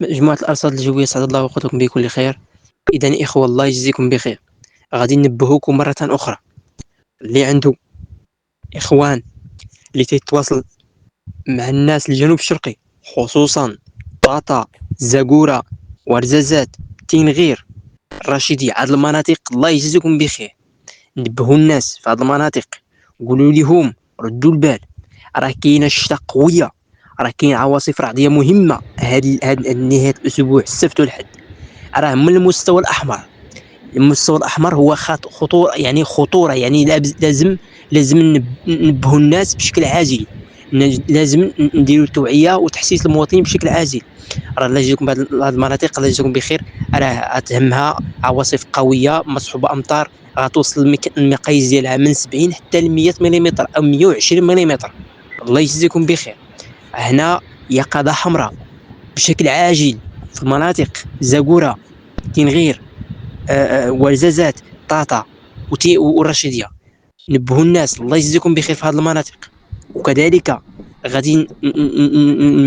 مجموعة الأرصاد الجوية سعد الله أوقاتكم بكل خير. إذا إخوة الله يجزيكم بخير، غادي ننبهوكم مرة أخرى اللي عنده إخوان اللي تيتواصل مع الناس الجنوب الشرقي، خصوصا طاطا، زاكورة، ورزازات، تينغير، الرشيدية، هاد المناطق الله يجزيكم بخير. نبهوا الناس في هاد المناطق، قولوا لهم ردوا البال، راه كاينه الشتاء قويه، راه كاين عواصف رعديه مهمه هاد نهايه الاسبوع السبت والحد. راه من المستوى الاحمر، المستوى الاحمر هو خطوره، يعني خطوره، يعني لازم ننبهوا الناس بشكل عاجل، لازم نديروا توعيه وتحسيس المواطنين بشكل عاجل. راه الله يجزيكم بهذه المناطق، الله يجزيكم بخير، راه تهمها عواصف قويه مصحوبه امطار غتوصل المقاييس ديالها من 70 حتى ل 100 ملم او 120 ملم. الله يجزيكم بخير. هنا يقظه حمراء بشكل عاجل في المناطق زاكورة، تنغير، ورزازات، طاطا والرشيديه. نبهوا الناس الله يجزيكم بخير في هذه المناطق. وكذلك غادي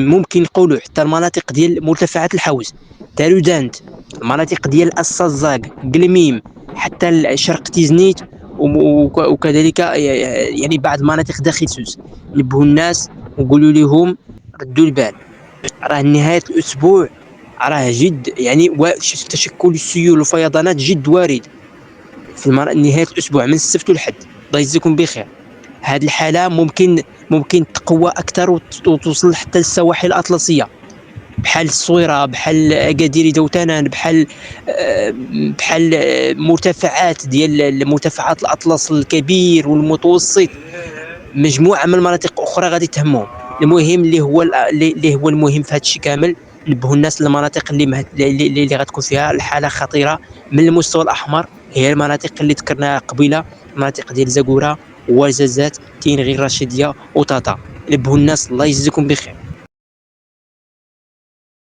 ممكن نقولوا حتى المناطق ديال مرتفعات الحوز، تالودانت، المناطق ديال الصزاق، قلميم، حتى شرق تيزنيت، وكذلك يعني بعض المناطق داخل سوس. نبهوا الناس وقولوا لهم ردوا البال، راه نهاية الأسبوع راه جد يعني تشكل السيول وفيضانات جد وارد في نهاية الأسبوع من السبت والحد. الله يجزيكم بخير. هذه الحالة ممكن تقوى أكثر وتوصل حتى للسواحل الأطلسية، بحال الصويرة، بحال أكادير دوتنان، بحال مرتفعات ديال مرتفعات الأطلس الكبير والمتوسط. مجموعة من المناطق أخرى غادي تهمهم. المهم اللي هو المهم في هذا الشيء كامل، نبهوا الناس للمناطق اللي غتكون فيها الحالة خطيرة من المستوى الأحمر، هي المناطق اللي ذكرناها قبيله، المناطق ديال زاكورة، ورزازات، تينغير، رشيدية وطاطا. نبهوا الناس الله يجزيكم بخير.